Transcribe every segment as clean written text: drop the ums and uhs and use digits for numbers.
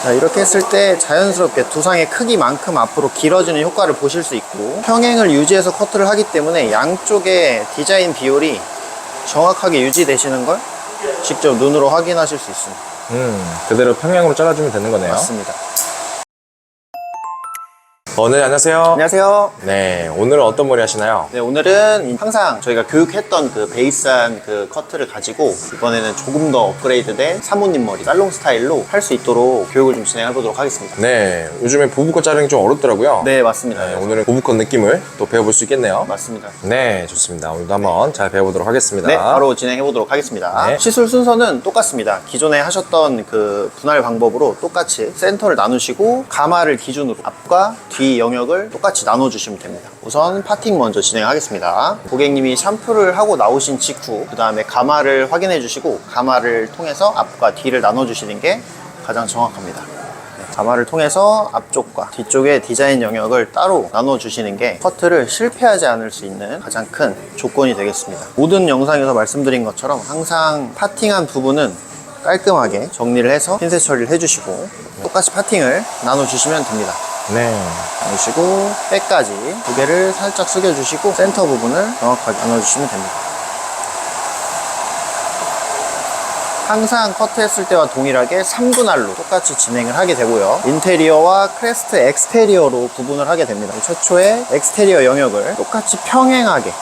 자, 이렇게 했을 때 자연스럽게 두상의 크기만큼 앞으로 길어지는 효과를 보실 수 있고, 평행을 유지해서 커트를 하기 때문에 양쪽의 디자인 비율이 정확하게 유지되시는 걸 직접 눈으로 확인하실 수 있습니다. 그대로 평행으로 잘라주면 되는 거네요. 맞습니다. 네, 안녕하세요. 안녕하세요. 네, 오늘은 어떤 머리 하시나요? 네, 오늘은 항상 저희가 교육했던 그 베이스한 그 커트를 가지고 이번에는 조금 더 업그레이드된 사모님 머리 살롱 스타일로 할 수 있도록 교육을 좀 진행해 보도록 하겠습니다. 네, 요즘에 보브컷 자르는 게 좀 어렵더라고요. 네, 맞습니다. 네, 오늘은 보브컷 느낌을 또 배워볼 수 있겠네요. 맞습니다. 네, 좋습니다. 오늘도 한번 잘 배워보도록 하겠습니다. 네, 바로 진행해 보도록 하겠습니다. 네. 시술 순서는 똑같습니다. 기존에 하셨던 그 분할 방법으로 똑같이 센터를 나누시고 가마를 기준으로 앞과 뒤 영역을 똑같이 나눠주시면 됩니다. 우선 파팅 먼저 진행하겠습니다. 고객님이 샴푸를 하고 나오신 직후 그 다음에 가마를 확인해 주시고 가마를 통해서 앞과 뒤를 나눠주시는 게 가장 정확합니다. 가마를 통해서 앞쪽과 뒤쪽의 디자인 영역을 따로 나눠주시는 게 커트를 실패하지 않을 수 있는 가장 큰 조건이 되겠습니다. 모든 영상에서 말씀드린 것처럼 항상 파팅한 부분은 깔끔하게 정리를 해서 핀셋 처리를 해주시고 똑같이 파팅을 나눠주시면 됩니다. 네. 나누시고 백까지 두 개를 살짝 숙여주시고 센터 부분을 정확하게 나눠주시면 됩니다. 항상 커트했을 때와 동일하게 3분할로 똑같이 진행을 하게 되고요. 인테리어와 크레스트 엑스테리어로 구분을 하게 됩니다. 최초의 엑스테리어 영역을 똑같이 평행하게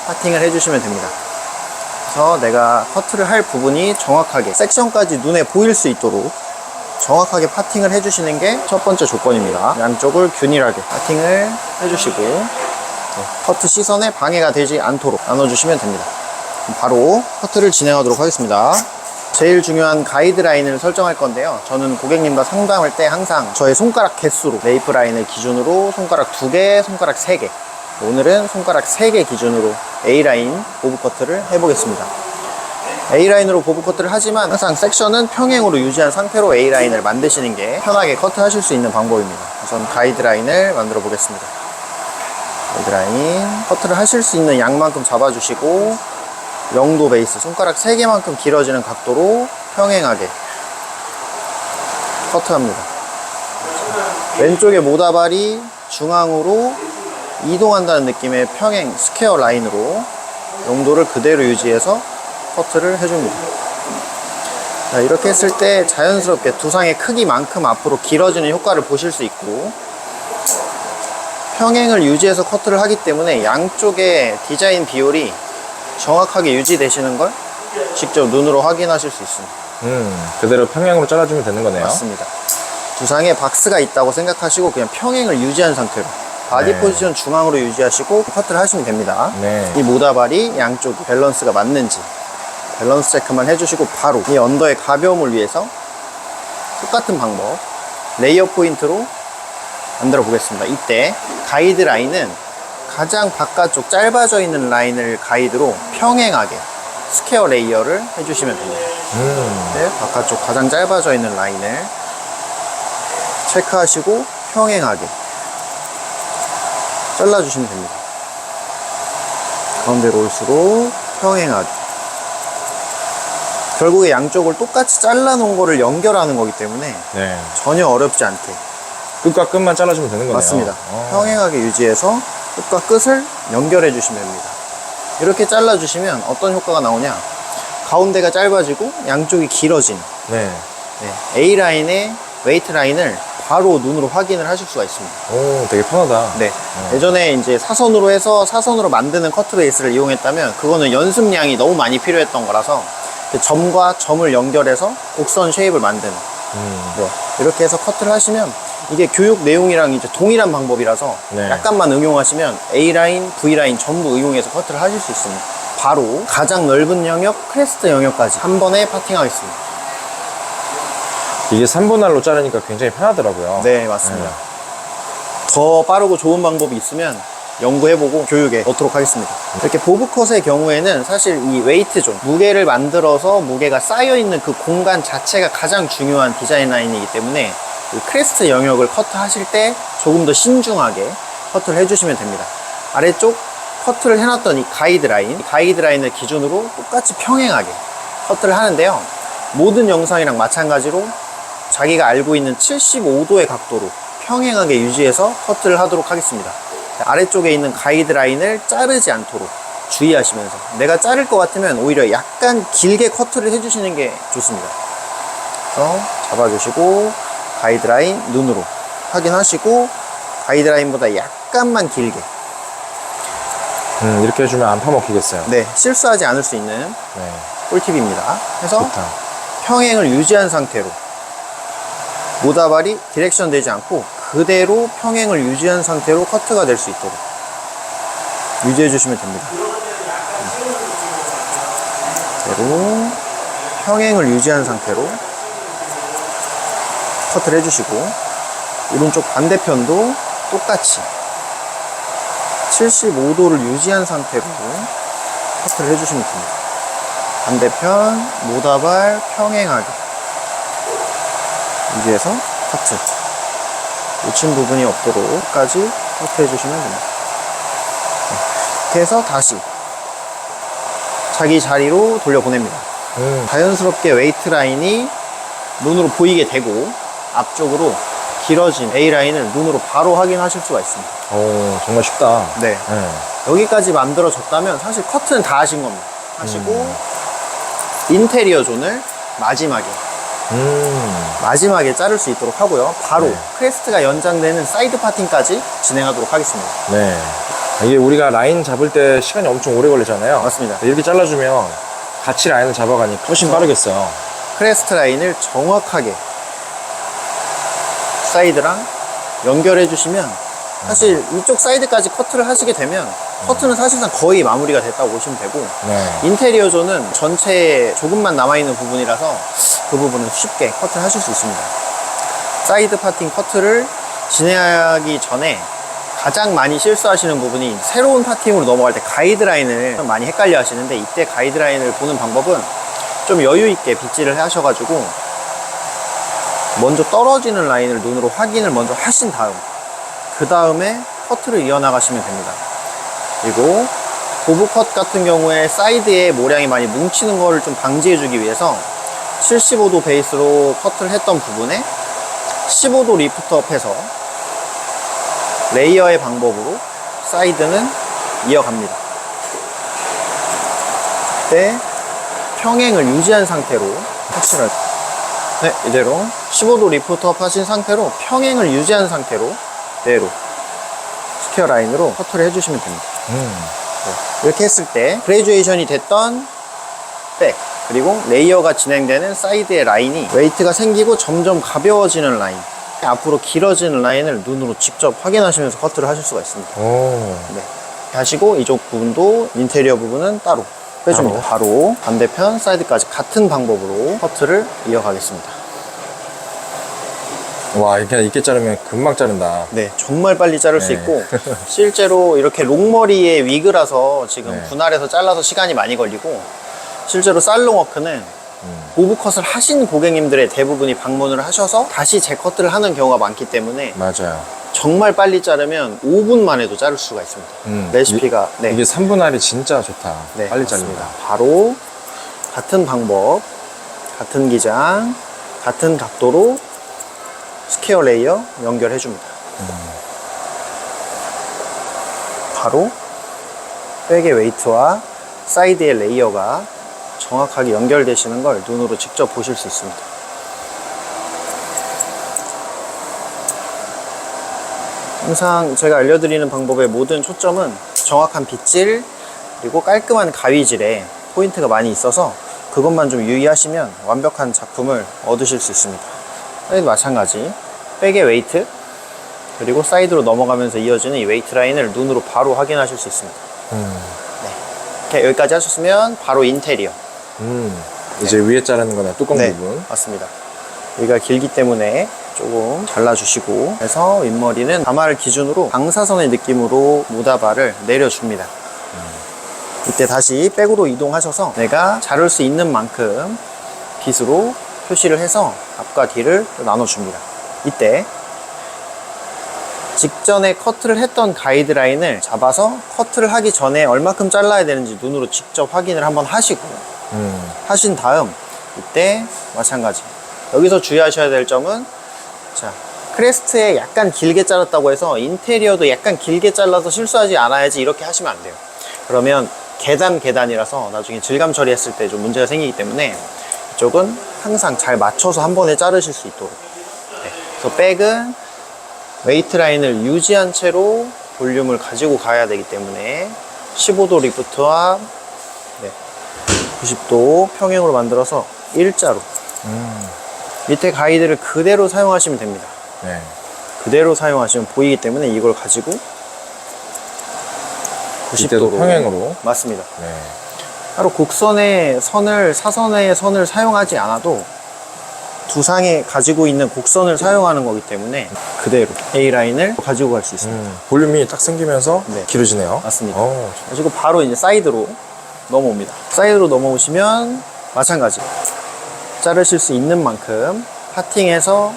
파팅을 해주시면 됩니다. 그래서 내가 커트를 할 부분이 정확하게 섹션까지 눈에 보일 수 있도록 정확하게 파팅을 해주시는 게 첫 번째 조건입니다. 양쪽을 균일하게 파팅을 해주시고 커트 시선에 방해가 되지 않도록 나눠주시면 됩니다. 바로 커트를 진행하도록 하겠습니다. 제일 중요한 가이드라인을 설정할 건데요. 저는 고객님과 상담할 때 항상 저의 손가락 개수로 레이프 라인을 기준으로 손가락 2개, 손가락 3개, 오늘은 손가락 3개 기준으로 A라인 보브 커트를 해보겠습니다. A라인으로 보브 커트를 하지만 항상 섹션은 평행으로 유지한 상태로 A라인을 만드시는 게 편하게 커트하실 수 있는 방법입니다. 우선 가이드라인을 만들어 보겠습니다. 가이드라인 커트를 하실 수 있는 양만큼 잡아주시고 0도 베이스 손가락 3개만큼 길어지는 각도로 평행하게 커트합니다. 왼쪽의 모다발이 중앙으로 이동한다는 느낌의 평행 스퀘어 라인으로 0도를 그대로 유지해서 커트를 해줍니다. 자, 이렇게 했을 때 자연스럽게 두상의 크기만큼 앞으로 길어지는 효과를 보실 수 있고, 평행을 유지해서 커트를 하기 때문에 양쪽의 디자인 비율이 정확하게 유지되시는 걸 직접 눈으로 확인하실 수 있습니다. 그대로 평행으로 잘라주면 되는 거네요. 맞습니다. 두상에 박스가 있다고 생각하시고 그냥 평행을 유지한 상태로 바디 포지션 중앙으로 유지하시고 커트를 하시면 됩니다. 이 모다발이 양쪽 밸런스가 맞는지 밸런스 체크만 해주시고 바로 이 언더의 가벼움을 위해서 똑같은 방법 레이어 포인트로 만들어 보겠습니다. 이때 가이드 라인은 가장 바깥쪽 짧아져 있는 라인을 가이드로 평행하게 스퀘어 레이어를 해주시면 됩니다. 네, 바깥쪽 가장 짧아져 있는 라인을 체크하시고 평행하게 잘라주시면 됩니다. 가운데로 올수록 평행하게. 결국에 양쪽을 똑같이 잘라놓은 거를 연결하는 거기 때문에 전혀 어렵지 않게 끝과 끝만 잘라주면 되는 거네요. 맞습니다. 평행하게 유지해서 끝과 끝을 연결해 주시면 됩니다. 이렇게 잘라주시면 어떤 효과가 나오냐, 가운데가 짧아지고 양쪽이 길어진 A라인의 웨이트 라인을 바로 눈으로 확인을 하실 수가 있습니다. 오, 되게 편하다. 예전에 이제 사선으로 해서 사선으로 만드는 커트 베이스를 이용했다면 그거는 연습량이 너무 많이 필요했던 거라서 그 점과 점을 연결해서 곡선 쉐입을 만드는 이렇게 해서 커트를 하시면 이게 교육 내용이랑 이제 동일한 방법이라서 약간만 응용하시면 A라인, V라인 전부 응용해서 커트를 하실 수 있습니다. 바로 가장 넓은 영역, 크레스트 영역까지 한 번에 파팅하겠습니다. 이게 3분할로 자르니까 굉장히 편하더라고요. 네, 맞습니다. 더 빠르고 좋은 방법이 있으면 연구해보고 교육에 넣도록 하겠습니다. 이렇게 보브컷의 경우에는 사실 이 웨이트 존, 무게를 만들어서 무게가 쌓여있는 그 공간 자체가 가장 중요한 디자인 라인이기 때문에 이 크레스트 영역을 커트하실 때 조금 더 신중하게 커트를 해주시면 됩니다. 아래쪽 커트를 해놨던 이 가이드라인을 기준으로 똑같이 평행하게 커트를 하는데요. 모든 영상이랑 마찬가지로 자기가 알고 있는 75도의 각도로 평행하게 유지해서 커트를 하도록 하겠습니다. 아래쪽에 있는 가이드라인을 자르지 않도록 주의하시면서, 내가 자를 것 같으면 오히려 약간 길게 커트를 해주시는 게 좋습니다. 그래서 잡아주시고 가이드라인 눈으로 확인하시고, 가이드라인보다 약간만 길게. 이렇게 해주면 안 파먹히겠어요. 네, 실수하지 않을 수 있는 네. 꿀팁입니다. 해서 좋다. 평행을 유지한 상태로, 모다발이 디렉션 되지 않고 그대로 평행을 유지한 상태로 커트가 될 수 있도록 유지해 주시면 됩니다. 그대로 평행을 유지한 상태로 커트를 해주시고, 오른쪽 반대편도 똑같이 75도를 유지한 상태로 커트를 해주시면 됩니다. 반대편 모다발 평행하게 유지해서 커트, 놓친 부분이 없도록까지 커트 해주시면 됩니다. 이렇게 해서 다시 자기 자리로 돌려보냅니다. 자연스럽게 웨이트 라인이 눈으로 보이게 되고, 앞쪽으로 길어진 A라인을 눈으로 바로 확인하실 수가 있습니다. 오, 정말 쉽다. 네. 여기까지 만들어졌다면 사실 커트는 다 하신 겁니다. 하시고 인테리어 존을 마지막에 자를 수 있도록 하고요. 바로 네. 크레스트가 연장되는 사이드 파팅까지 진행하도록 하겠습니다. 네. 이게 우리가 라인 잡을 때 시간이 엄청 오래 걸리잖아요. 맞습니다. 이렇게 잘라주면 같이 라인을 잡아가니까 훨씬 빠르겠어요. 크레스트 라인을 정확하게 사이드랑 연결해 주시면, 사실 이쪽 사이드까지 커트를 하시게 되면 커트는 사실상 거의 마무리가 됐다고 보시면 되고, 네. 인테리어 존은 전체에 조금만 남아있는 부분이라서 그 부분은 쉽게 커트를 하실 수 있습니다. 사이드 파팅 커트를 진행하기 전에 가장 많이 실수하시는 부분이, 새로운 파팅으로 넘어갈 때 가이드라인을 많이 헷갈려 하시는데, 이때 가이드라인을 보는 방법은 좀 여유있게 빗질을 하셔가지고 먼저 떨어지는 라인을 눈으로 확인을 먼저 하신 다음, 그 다음에 커트를 이어나가시면 됩니다. 그리고 보브컷 같은 경우에 사이드에 모량이 많이 뭉치는 거를 좀 방지해 주기 위해서 75도 베이스로 커트를 했던 부분에 15도 리프트업해서 레이어의 방법으로 사이드는 이어갑니다. 그때 평행을 유지한 상태로 확실하게, 네, 이대로 15도 리프트업 하신 상태로 평행을 유지한 상태로 그대로 스퀘어 라인으로 커트를 해주시면 됩니다. 네. 이렇게 했을 때 그레듀에이션이 됐던 백, 그리고 레이어가 진행되는 사이드의 라인이 웨이트가 생기고 점점 가벼워지는 라인, 앞으로 길어지는 라인을 눈으로 직접 확인하시면서 커트를 하실 수가 있습니다. 오. 네. 하시고 이쪽 부분도, 인테리어 부분은 따로 빼줍니다. 바로 반대편 사이드까지 같은 방법으로 커트를 이어가겠습니다. 와, 이렇게 자르면 금방 자른다. 네, 정말 빨리 자를 수 네. 있고, 실제로 이렇게 롱머리의 위그라서 지금 네. 분할해서 잘라서 시간이 많이 걸리고, 실제로 살롱워크는 보브컷을 하신 고객님들의 대부분이 방문을 하셔서 다시 재커트를 하는 경우가 많기 때문에 맞아요. 정말 빨리 자르면 5분 만에도 자를 수가 있습니다. 레시피가 이게 3분할이 진짜 좋다. 네, 빨리 맞습니다. 자른다. 바로 같은 방법, 같은 기장, 같은 각도로 스퀘어 레이어 연결해 줍니다. 바로 백의 웨이트와 사이드의 레이어가 정확하게 연결되시는 걸 눈으로 직접 보실 수 있습니다. 항상 제가 알려드리는 방법의 모든 초점은 정확한 빗질, 그리고 깔끔한 가위질에 포인트가 많이 있어서 그것만 좀 유의하시면 완벽한 작품을 얻으실 수 있습니다. 사이드 마찬가지, 백의 웨이트, 그리고 사이드로 넘어가면서 이어지는 이 웨이트 라인을 눈으로 바로 확인하실 수 있습니다. 네. 이렇게 여기까지 하셨으면 바로 인테리어. 이제 위에 자르는 거는 뚜껑 네, 부분. 맞습니다. 여기가 길기 때문에 조금 잘라주시고, 그래서 윗머리는 가마를 기준으로 방사선의 느낌으로 모다발을 내려줍니다. 이때 다시 백으로 이동하셔서 내가 자를 수 있는 만큼 빗으로 표시를 해서 앞과 뒤를 나눠줍니다. 이때 직전에 커트를 했던 가이드라인을 잡아서 커트를 하기 전에 얼마큼 잘라야 되는지 눈으로 직접 확인을 한번 하시고, 하신 다음 이때 마찬가지. 여기서 주의하셔야 될 점은, 자, 크레스트에 약간 길게 잘랐다고 해서 인테리어도 약간 길게 잘라서 실수하지 않아야지 이렇게 하시면 안 돼요. 그러면 계단이라서 나중에 질감 처리했을 때 좀 문제가 생기기 때문에 이쪽은 항상 잘 맞춰서 한 번에 자르실 수 있도록. 네. 그래서 백은 웨이트 라인을 유지한 채로 볼륨을 가지고 가야 되기 때문에 15도 리프트와 90도 평행으로 만들어서 일자로 밑에 가이드를 그대로 사용하시면 됩니다. 네. 그대로 사용하시면 보이기 때문에 이걸 가지고 이때도 90도로 평행으로. 맞습니다. 네. 따로 곡선의 선을, 사선의 선을 사용하지 않아도 두상에 가지고 있는 곡선을 사용하는 거기 때문에 그대로 A라인을 가지고 갈 수 있습니다. 볼륨이 딱 생기면서 네. 길어지네요. 맞습니다. 오, 그리고 바로 이제 사이드로 넘어옵니다. 사이드로 넘어오시면 마찬가지. 자르실 수 있는 만큼 파팅해서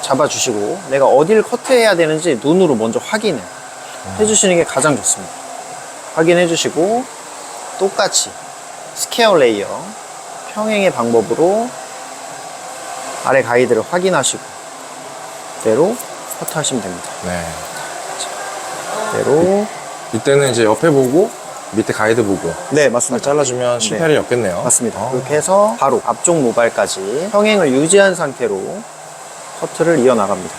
잡아주시고 내가 어디를 커트해야 되는지 눈으로 먼저 확인을 해주시는 게 가장 좋습니다. 확인해 주시고 똑같이 스퀘어 레이어 평행의 방법으로 아래 가이드를 확인하시고 그대로 커트하시면 됩니다. 네. 그대로. 이때는 이제 옆에 보고 밑에 가이드 보고 네, 딱 맞습니다. 잘라주면 실패를 없겠네요. 맞습니다. 이렇게 해서 바로 앞쪽 모발까지 평행을 유지한 상태로 커트를 이어나갑니다.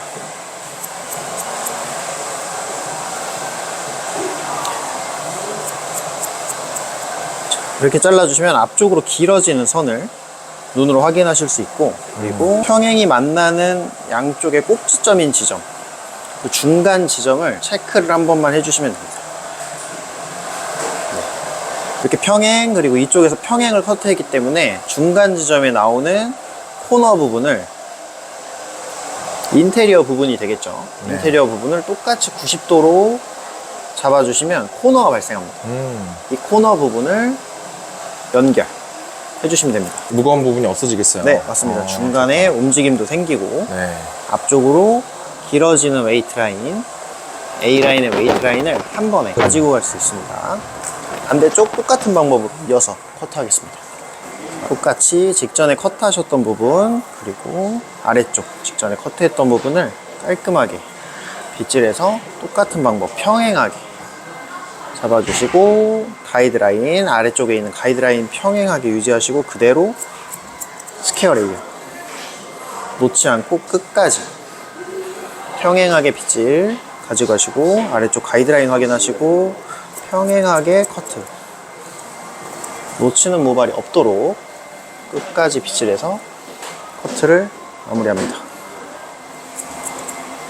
이렇게 잘라주시면 앞쪽으로 길어지는 선을 눈으로 확인하실 수 있고, 그리고 평행이 만나는 양쪽의 꼭지점인 지점, 그 중간 지점을 체크를 한 번만 해주시면 됩니다. 이렇게 평행, 그리고 이쪽에서 평행을 커트했기 때문에 중간 지점에 나오는 코너 부분을 인테리어 부분이 되겠죠. 네. 인테리어 부분을 똑같이 90도로 잡아주시면 코너가 발생합니다. 이 코너 부분을 연결 해주시면 됩니다. 무거운 부분이 없어지겠어요. 네, 맞습니다. 중간에 움직임도 생기고 네. 앞쪽으로 길어지는 웨이트 라인, A라인의 웨이트 라인을 한 번에 가지고 갈 수 있습니다. 반대쪽 똑같은 방법으로 이어서 커트하겠습니다. 똑같이 직전에 커트하셨던 부분, 그리고 아래쪽 직전에 커트했던 부분을 깔끔하게 빗질해서 똑같은 방법 평행하게 잡아주시고, 가이드라인 아래쪽에 있는 가이드라인 평행하게 유지하시고 그대로 스퀘어 레이어 놓지 않고 끝까지 평행하게 빗질 가져가시고 아래쪽 가이드라인 확인하시고 평행하게 커트, 놓치는 모발이 없도록 끝까지 빗질해서 커트를 마무리합니다.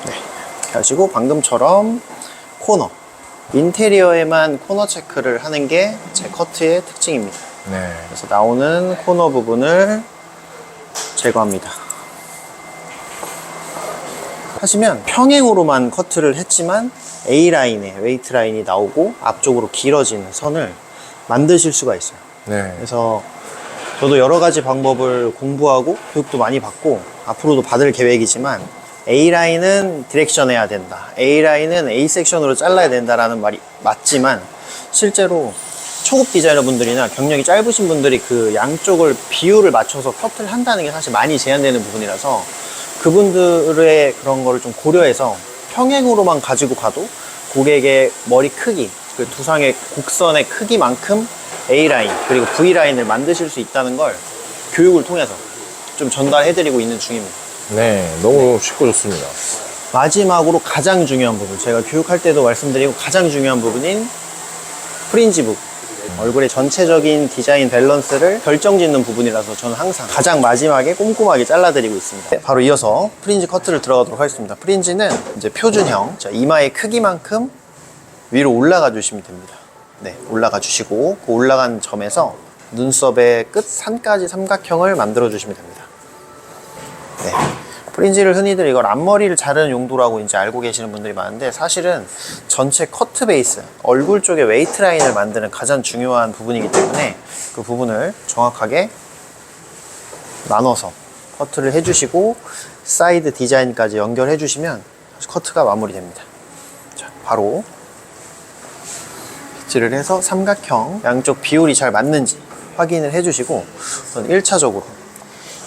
네, 이렇게 하시고 방금처럼 코너, 인테리어에만 코너 체크를 하는 게 제 커트의 특징입니다. 네. 그래서 나오는 코너 부분을 제거합니다. 하시면 평행으로만 커트를 했지만 A라인에 웨이트 라인이 나오고 앞쪽으로 길어지는 선을 만드실 수가 있어요. 네. 그래서 저도 여러 가지 방법을 공부하고 교육도 많이 받고 앞으로도 받을 계획이지만 A라인은 디렉션 해야 된다, A라인은 A 섹션으로 잘라야 된다라는 말이 맞지만 실제로 초급 디자이너 분들이나 경력이 짧으신 분들이 그 양쪽을 비율을 맞춰서 커트를 한다는 게 사실 많이 제한되는 부분이라서 그분들의 그런 거를 좀 고려해서 평행으로만 가지고 가도 고객의 머리 크기, 그 두상의 곡선의 크기만큼 A라인 그리고 V라인을 만드실 수 있다는 걸 교육을 통해서 좀 전달해드리고 있는 중입니다. 네. 너무 쉽고 좋습니다. 마지막으로 가장 중요한 부분, 제가 교육할 때도 말씀드리고 가장 중요한 부분인 프린지 부분, 얼굴의 전체적인 디자인 밸런스를 결정짓는 부분이라서 저는 항상 가장 마지막에 꼼꼼하게 잘라드리고 있습니다. 네, 바로 이어서 프린지 커트를 들어가도록 하겠습니다. 프린지는 이제 표준형, 자, 이마의 크기만큼 위로 올라가 주시면 됩니다. 네, 올라가 주시고 그 올라간 점에서 눈썹의 끝 산까지 삼각형을 만들어 주시면 됩니다. 네. 프린지를 흔히들 이걸 앞머리를 자르는 용도라고 이제 알고 계시는 분들이 많은데 사실은 전체 커트 베이스, 얼굴 쪽에 웨이트 라인을 만드는 가장 중요한 부분이기 때문에 그 부분을 정확하게 나눠서 커트를 해주시고 사이드 디자인까지 연결해 주시면 커트가 마무리됩니다. 자, 바로 빗질을 해서 삼각형 양쪽 비율이 잘 맞는지 확인을 해주시고, 우선 1차적으로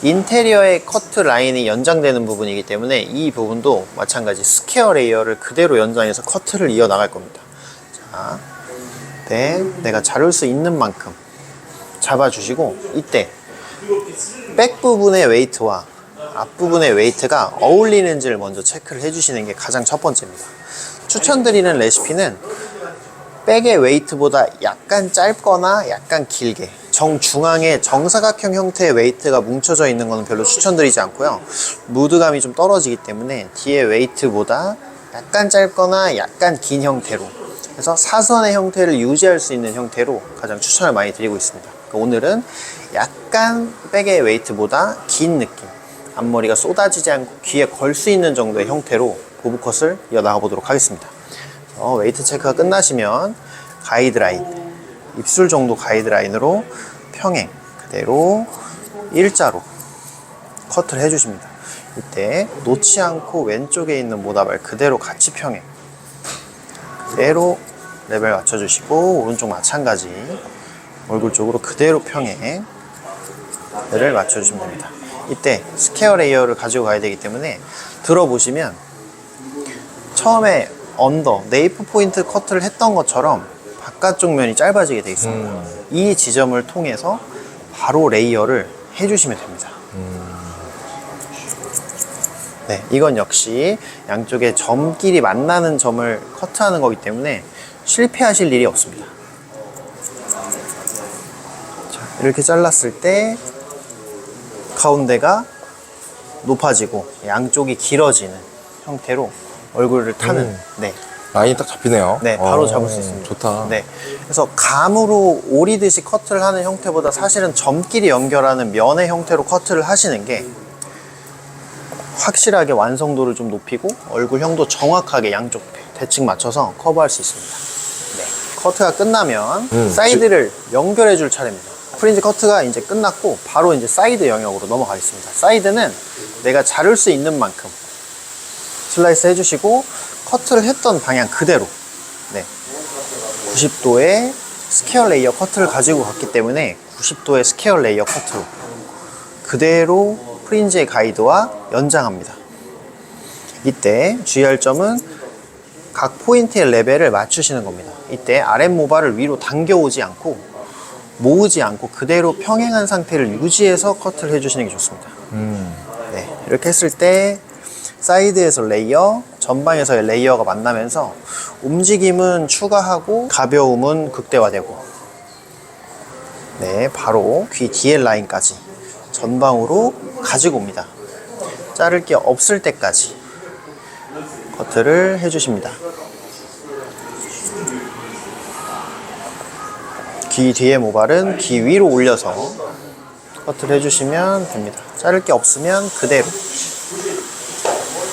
인테리어의 커트 라인이 연장되는 부분이기 때문에 이 부분도 마찬가지 스퀘어 레이어를 그대로 연장해서 커트를 이어나갈 겁니다. 자, 내가 자를 수 있는 만큼 잡아주시고, 이때 백 부분의 웨이트와 앞부분의 웨이트가 어울리는지를 먼저 체크를 해주시는 게 가장 첫 번째입니다. 추천드리는 레시피는 백의 웨이트보다 약간 짧거나 약간 길게, 정중앙에 정사각형 형태의 웨이트가 뭉쳐져 있는 것은 별로 추천드리지 않고요. 무드감이 좀 떨어지기 때문에 뒤에 웨이트보다 약간 짧거나 약간 긴 형태로, 그래서 사선의 형태를 유지할 수 있는 형태로 가장 추천을 많이 드리고 있습니다. 오늘은 약간 백의 웨이트보다 긴 느낌, 앞머리가 쏟아지지 않고 귀에 걸 수 있는 정도의 형태로 보브컷을 이어나가 보도록 하겠습니다. 웨이트 체크가 끝나시면 가이드라인, 입술 정도 가이드라인으로 평행 그대로 일자로 커트를 해주십니다. 이때 놓지 않고 왼쪽에 있는 모다발 그대로 같이 평행 그대로 레벨 맞춰주시고, 오른쪽 마찬가지 얼굴 쪽으로 그대로 평행 를 맞춰주시면 됩니다. 이때 스퀘어 레이어를 가지고 가야 되기 때문에 들어보시면 처음에 언더 네이프 포인트 커트를 했던 것처럼 바깥쪽 면이 짧아지게 되어 있습니다. 이 지점을 통해서 바로 레이어를 해주시면 됩니다. 네, 이건 역시 양쪽에 점끼리 만나는 점을 커트하는 거기 때문에 실패하실 일이 없습니다. 자, 이렇게 잘랐을 때 가운데가 높아지고 양쪽이 길어지는 형태로 얼굴을 타는 네. 라인이 딱 잡히네요. 네, 바로 잡을 수 있습니다. 좋다. 네, 그래서 감으로 오리듯이 커트를 하는 형태보다 사실은 점끼리 연결하는 면의 형태로 커트를 하시는 게 확실하게 완성도를 좀 높이고 얼굴형도 정확하게 양쪽 대칭 맞춰서 커버할 수 있습니다. 네, 커트가 끝나면 사이드를 연결해 줄 차례입니다. 프린지 커트가 이제 끝났고 바로 이제 사이드 영역으로 넘어가겠습니다. 사이드는 내가 자를 수 있는 만큼 슬라이스 해주시고 커트를 했던 방향 그대로 90도의 스퀘어 레이어 커트를 가지고 갔기 때문에 90도의 스퀘어 레이어 커트로 그대로 프린지의 가이드와 연장합니다. 이때 주의할 점은 각 포인트의 레벨을 맞추시는 겁니다. 이때 아랫모발을 위로 당겨오지 않고 모으지 않고 그대로 평행한 상태를 유지해서 커트를 해주시는 게 좋습니다. 네, 이렇게 했을 때 사이드에서 레이어, 전방에서의 레이어가 만나면서 움직임은 추가하고 가벼움은 극대화되고, 네, 바로 귀 뒤에 라인까지 전방으로 가지고 옵니다. 자를 게 없을 때까지 커트를 해주십니다. 귀 뒤에 모발은 귀 위로 올려서 커트를 해주시면 됩니다. 자를 게 없으면 그대로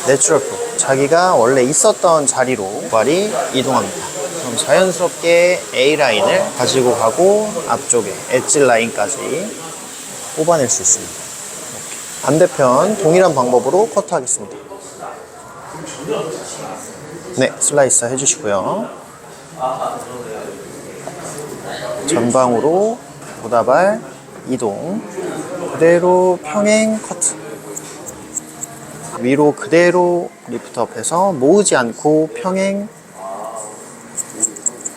내추럴 프로, 자기가 원래 있었던 자리로 모발이 이동합니다. 그럼 자연스럽게 A라인을 가지고 가고 앞쪽에 엣지 라인까지 뽑아낼 수 있습니다. 이렇게. 반대편 동일한 방법으로 커트하겠습니다. 네, 슬라이스 해주시고요. 전방으로 모다발 이동, 그대로 평행 커트, 위로 그대로 리프트업해서 모으지 않고 평행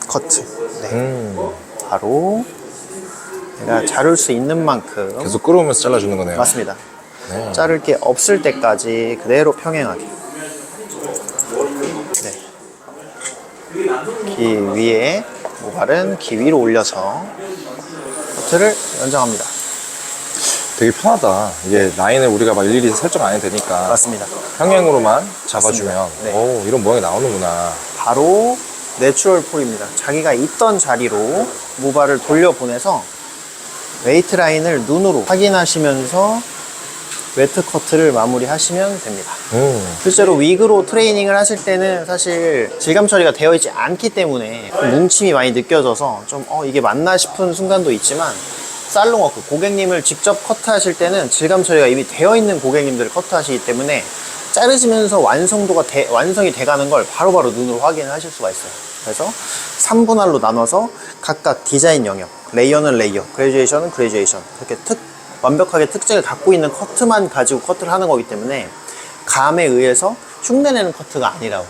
커트. 네. 바로 내가 자를 수 있는 만큼 계속 끌어오면서 잘라주는 거네요. 맞습니다. 네. 자를 게 없을 때까지 그대로 평행하게. 네. 귀 위에 모발은 귀 위로 올려서 커트를 연장합니다. 되게 편하다. 이게 라인을 우리가 막 일일이 설정 안 해도 되니까 맞습니다. 평행으로만 잡아주면 네. 오, 이런 모양이 나오는구나. 바로 내추럴 폴입니다. 자기가 있던 자리로 모발을 돌려보내서 웨이트 라인을 눈으로 확인하시면서 웨트 커트를 마무리하시면 됩니다. 실제로 위그로 트레이닝을 하실 때는 사실 질감 처리가 되어 있지 않기 때문에 뭉침이 많이 느껴져서 좀 이게 맞나 싶은 순간도 있지만, 살롱워크, 고객님을 직접 커트하실 때는 질감 처리가 이미 되어 있는 고객님들을 커트하시기 때문에 자르시면서 완성이 돼가는 걸 바로바로 눈으로 확인하실 수가 있어요. 그래서 3분할로 나눠서 각각 디자인 영역, 레이어는 레이어, 그레듀에이션은 그레듀에이션, 이렇게 완벽하게 특징을 갖고 있는 커트만 가지고 커트를 하는 거기 때문에 감에 의해서 흉내내는 커트가 아니라고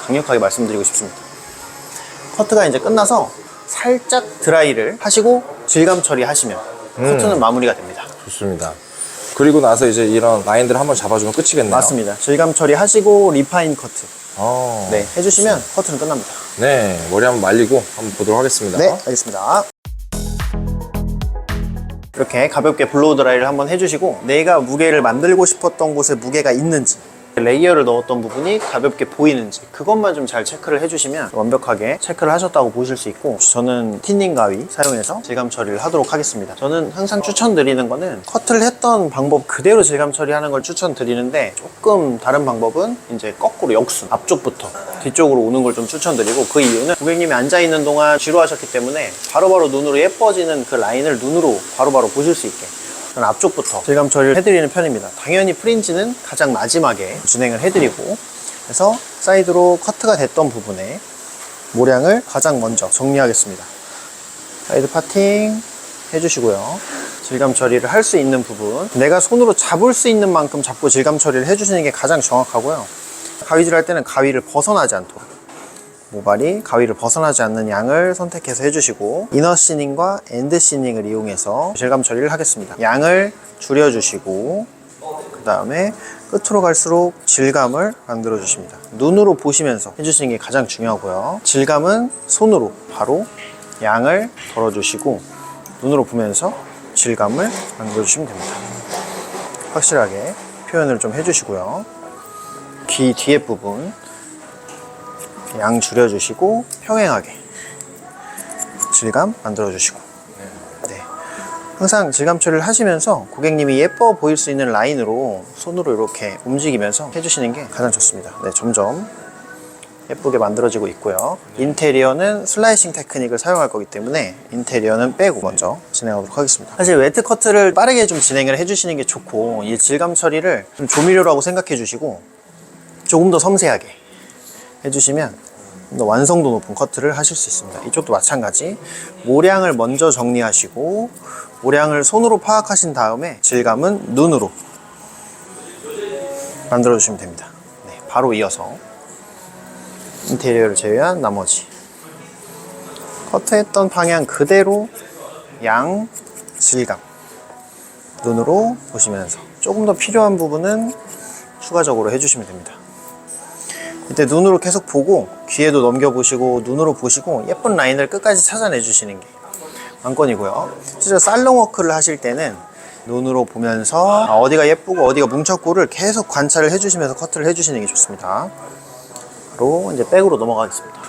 강력하게 말씀드리고 싶습니다. 커트가 이제 끝나서 살짝 드라이를 하시고 질감 처리하시면 커트는 마무리가 됩니다. 좋습니다. 그리고 나서 이제 이런 라인들 한번 잡아주면 끝이겠네요. 맞습니다. 질감 처리하시고 리파인 커트 네, 해주시면 커트는 끝납니다. 네, 머리 한번 말리고 한번 보도록 하겠습니다. 네, 알겠습니다. 이렇게 가볍게 블로우 드라이를 한번 해주시고 내가 무게를 만들고 싶었던 곳에 무게가 있는지, 레이어를 넣었던 부분이 가볍게 보이는지 그것만 좀 잘 체크를 해주시면 완벽하게 체크를 하셨다고 보실 수 있고, 저는 틴닝 가위 사용해서 질감 처리를 하도록 하겠습니다. 저는 항상 추천드리는 거는 커트를 했던 방법 그대로 질감 처리하는 걸 추천드리는데, 조금 다른 방법은 이제 거꾸로 역순, 앞쪽부터 뒤쪽으로 오는 걸 좀 추천드리고, 그 이유는 고객님이 앉아있는 동안 지루하셨기 때문에 바로바로 눈으로 예뻐지는 그 라인을 눈으로 바로바로 보실 수 있게 저는 앞쪽부터 질감 처리를 해드리는 편입니다. 당연히 프린지는 가장 마지막에 진행을 해드리고, 그래서 사이드로 커트가 됐던 부분에 모량을 가장 먼저 정리하겠습니다. 사이드 파팅 해주시고요. 질감 처리를 할 수 있는 부분, 내가 손으로 잡을 수 있는 만큼 잡고 질감 처리를 해주시는 게 가장 정확하고요. 가위질 할 때는 가위를 벗어나지 않도록, 모발이 가위를 벗어나지 않는 양을 선택해서 해주시고, 이너 시닝과 엔드 시닝을 이용해서 질감 처리를 하겠습니다. 양을 줄여주시고, 그 다음에 끝으로 갈수록 질감을 만들어 주십니다. 눈으로 보시면서 해주시는 게 가장 중요하고요. 질감은 손으로 바로 양을 덜어주시고 눈으로 보면서 질감을 만들어 주시면 됩니다. 확실하게 표현을 좀 해주시고요. 귀 뒤에 부분 양 줄여주시고 평행하게 질감 만들어주시고, 항상 질감 처리를 하시면서 고객님이 예뻐 보일 수 있는 라인으로 손으로 이렇게 움직이면서 해주시는 게 가장 좋습니다. 점점 예쁘게 만들어지고 있고요. 인테리어는 슬라이싱 테크닉을 사용할 거기 때문에 인테리어는 빼고 먼저 진행하도록 하겠습니다. 사실 웨트 커트를 빠르게 좀 진행을 해주시는 게 좋고, 이 질감 처리를 좀 조미료라고 생각해 주시고 조금 더 섬세하게 해주시면 좀 더 완성도 높은 커트를 하실 수 있습니다. 이쪽도 마찬가지, 모량을 먼저 정리하시고 모량을 손으로 파악하신 다음에 질감은 눈으로 만들어 주시면 됩니다. 바로 이어서 인테리어를 제외한 나머지 커트했던 방향 그대로 양 질감 눈으로 보시면서 조금 더 필요한 부분은 추가적으로 해주시면 됩니다. 이때 눈으로 계속 보고 귀에도 넘겨보시고 눈으로 보시고 예쁜 라인을 끝까지 찾아내 주시는 게 관건이고요. 실제 살롱 워크를 하실 때는 눈으로 보면서 어디가 예쁘고 어디가 뭉쳤고를 계속 관찰을 해주시면서 커트를 해주시는 게 좋습니다. 바로 이제 백으로 넘어가겠습니다.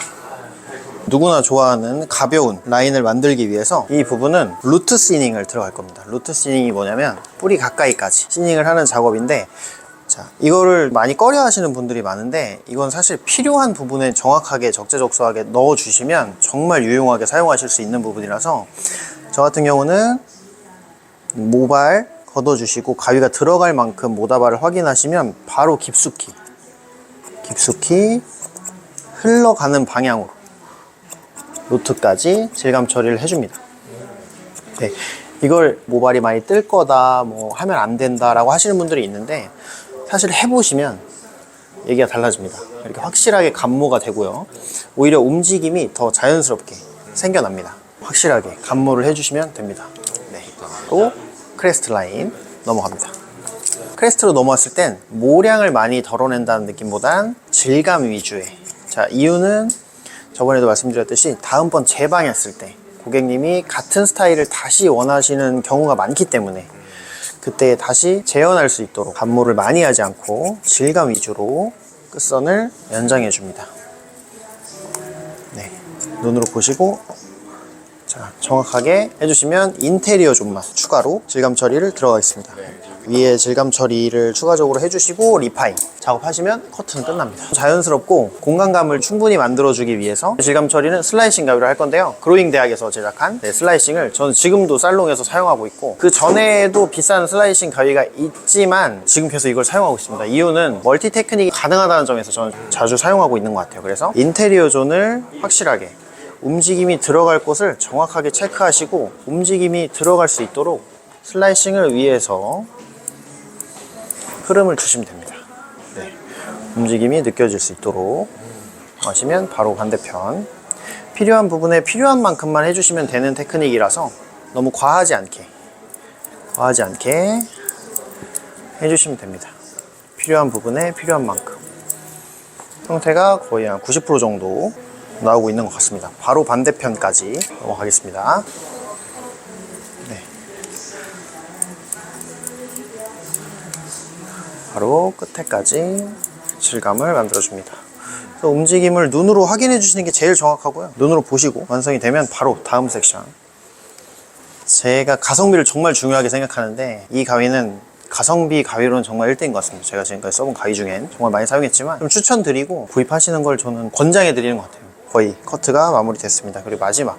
누구나 좋아하는 가벼운 라인을 만들기 위해서 이 부분은 루트 시닝을 들어갈 겁니다. 루트 시닝이 뭐냐면 뿌리 가까이까지 시닝을 하는 작업인데, 자, 이거를 많이 꺼려 하시는 분들이 많은데 이건 사실 필요한 부분에 정확하게 적재적소하게 넣어 주시면 정말 유용하게 사용하실 수 있는 부분이라서, 저 같은 경우는 모발 걷어 주시고 가위가 들어갈 만큼 모다발을 확인하시면 바로 깊숙이 흘러가는 방향으로 루트까지 질감 처리를 해줍니다. 이걸 모발이 많이 뜰 거다, 뭐 하면 안 된다 라고 하시는 분들이 있는데, 사실 해보시면 얘기가 달라집니다. 이렇게 확실하게 감모가 되고요. 오히려 움직임이 더 자연스럽게 생겨납니다. 확실하게 감모를 해주시면 됩니다. 또 크레스트 라인 넘어갑니다. 크레스트로 넘어왔을 땐 모량을 많이 덜어낸다는 느낌보단 질감 위주의, 자, 이유는 저번에도 말씀드렸듯이 다음번 재방했을 때 고객님이 같은 스타일을 다시 원하시는 경우가 많기 때문에 그때 다시 재현할 수 있도록 감모를 많이 하지 않고 질감 위주로 끝선을 연장해 줍니다. 눈으로 보시고, 자, 정확하게 해주시면 인테리어 존만 추가로 질감 처리를 들어가겠습니다. 위에 질감 처리를 추가적으로 해주시고 리파인 작업하시면 커트는 끝납니다. 자연스럽고 공간감을 충분히 만들어주기 위해서 질감 처리는 슬라이싱 가위로 할 건데요, 그로잉 대학에서 제작한 슬라이싱을 저는 지금도 살롱에서 사용하고 있고, 그 전에도 비싼 슬라이싱 가위가 있지만 지금 계속 이걸 사용하고 있습니다. 이유는 멀티 테크닉이 가능하다는 점에서 저는 자주 사용하고 있는 것 같아요. 그래서 인테리어 존을 확실하게 움직임이 들어갈 곳을 정확하게 체크하시고 움직임이 들어갈 수 있도록 슬라이싱을 위해서 흐름을 주시면 됩니다. 네. 움직임이 느껴질 수 있도록 하시면 바로 반대편. 필요한 부분에 필요한 만큼만 해주시면 되는 테크닉이라서 너무 과하지 않게 해주시면 됩니다. 필요한 부분에 필요한 만큼. 형태가 거의 한 90% 정도 나오고 있는 것 같습니다. 바로 반대편까지 넘어가겠습니다. 네. 바로 끝에까지 질감을 만들어줍니다. 움직임을 눈으로 확인해 주시는 게 제일 정확하고요. 눈으로 보시고 완성이 되면 바로 다음 섹션. 제가 가성비를 정말 중요하게 생각하는데 이 가위는 가성비 가위로는 정말 1등인 것 같습니다. 제가 지금까지 써본 가위 중엔 정말 많이 사용했지만 좀 추천드리고 구입하시는 걸 저는 권장해 드리는 것 같아요. 거의 커트가 마무리됐습니다. 그리고 마지막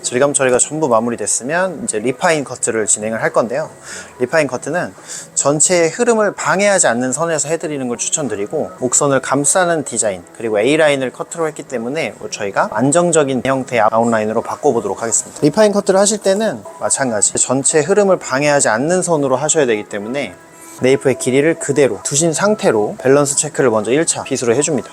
질감 처리가 전부 마무리됐으면 이제 리파인 커트를 진행을 할 건데요. 리파인 커트는 전체의 흐름을 방해하지 않는 선에서 해드리는 걸 추천드리고 목선을 감싸는 디자인 그리고 A라인을 커트로 했기 때문에 저희가 안정적인 형태의 아웃라인으로 바꿔보도록 하겠습니다. 리파인 커트를 하실 때는 마찬가지 전체 흐름을 방해하지 않는 선으로 하셔야 되기 때문에 네이프의 길이를 그대로 두신 상태로 밸런스 체크를 먼저 1차 빗으로 해줍니다.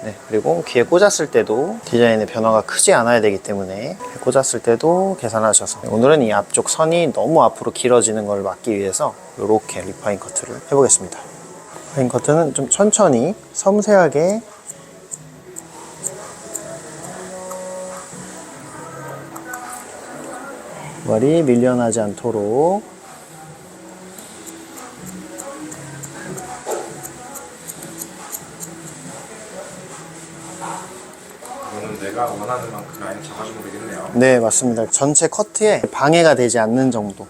네, 그리고 귀에 꽂았을 때도 디자인의 변화가 크지 않아야 되기 때문에 꽂았을 때도 계산하셔서 오늘은 이 앞쪽 선이 너무 앞으로 길어지는 걸 막기 위해서 이렇게 리파인 커트를 해보겠습니다. 리파인 커트는 좀 천천히 섬세하게 머리 밀려나지 않도록 내가 원하는 만큼 라인 잡아주면 되겠네요. 네, 맞습니다. 전체 커트에 방해가 되지 않는 정도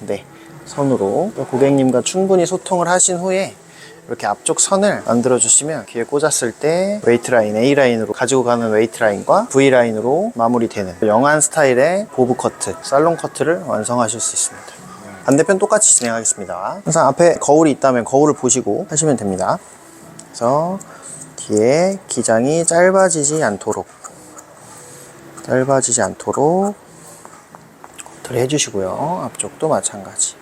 네, 선으로 고객님과 충분히 소통을 하신 후에 이렇게 앞쪽 선을 만들어 주시면 귀에 꽂았을 때 웨이트 라인, A 라인으로 가지고 가는 웨이트 라인과 V 라인으로 마무리되는 영한 스타일의 보브 커트, 살롱 커트를 완성하실 수 있습니다. 반대편 똑같이 진행하겠습니다. 항상 앞에 거울이 있다면 거울을 보시고 하시면 됩니다. 그래서 뒤에 기장이 짧아지지 않도록 커트를 해주시고요. 앞쪽도 마찬가지.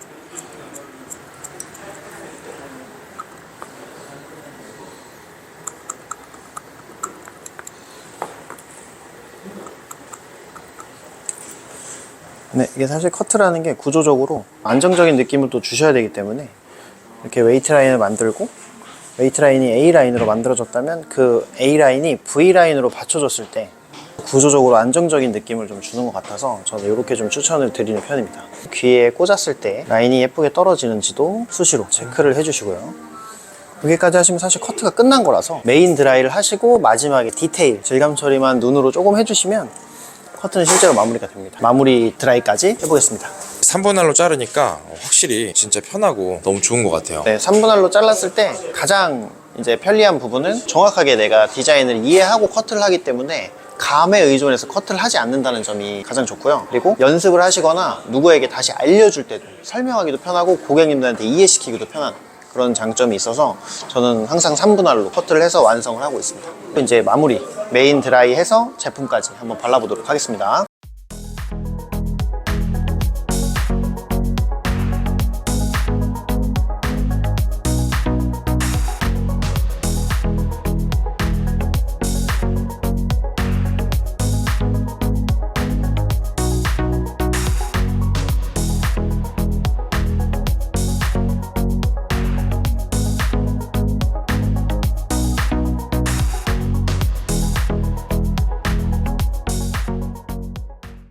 네, 이게 사실 커트라는 게 구조적으로 안정적인 느낌을 또 주셔야 되기 때문에 이렇게 웨이트 라인을 만들고 웨이트 라인이 A 라인으로 만들어졌다면 그 A 라인이 V 라인으로 받쳐줬을 때 구조적으로 안정적인 느낌을 좀 주는 것 같아서 저는 이렇게 좀 추천을 드리는 편입니다. 귀에 꽂았을 때 라인이 예쁘게 떨어지는지도 수시로 체크를 해주시고요. 여기까지 하시면 사실 커트가 끝난 거라서 메인 드라이를 하시고 마지막에 디테일, 질감 처리만 눈으로 조금 해주시면 커트는 실제로 마무리가 됩니다. 마무리 드라이까지 해보겠습니다. 3분할로 자르니까 확실히 진짜 편하고 너무 좋은 것 같아요. 네, 3분할로 잘랐을 때 가장 이제 편리한 부분은 정확하게 내가 디자인을 이해하고 커트를 하기 때문에 감에 의존해서 커트를 하지 않는다는 점이 가장 좋고요. 그리고 연습을 하시거나 누구에게 다시 알려줄 때도 설명하기도 편하고 고객님들한테 이해시키기도 편한 그런 장점이 있어서 저는 항상 3분할로 커트를 해서 완성을 하고 있습니다. 이제 마무리 메인 드라이 해서 제품까지 한번 발라보도록 하겠습니다.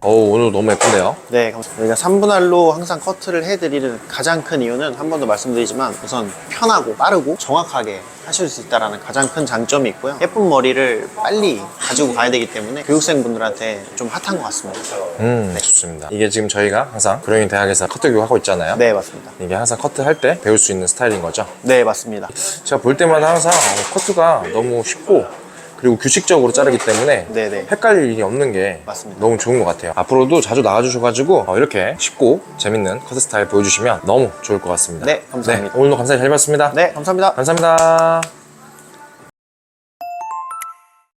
오늘 너무 예쁜데요? 네, 감사합니다. 저희가 3분할로 항상 커트를 해드리는 가장 큰 이유는 한 번 더 말씀드리지만 우선 편하고 빠르고 정확하게 하실 수 있다는 가장 큰 장점이 있고요. 예쁜 머리를 빨리 가지고 가야 되기 때문에 교육생분들한테 좀 핫한 것 같습니다. 네, 좋습니다. 이게 지금 저희가 항상 구룡인 대학에서 커트 교육하고 있잖아요. 네, 맞습니다. 이게 항상 커트할 때 배울 수 있는 스타일인 거죠? 네, 맞습니다. 제가 볼 때마다 항상 커트가 너무 쉽고 그리고 규칙적으로 자르기 때문에 네네. 헷갈릴 일이 없는 게 맞습니다. 너무 좋은 것 같아요. 앞으로도 자주 나와주셔가지고 이렇게 쉽고 재밌는 커트 스타일 보여주시면 너무 좋을 것 같습니다. 네, 감사합니다. 오늘도 감사히 잘 봤습니다. 네, 감사합니다. 감사합니다.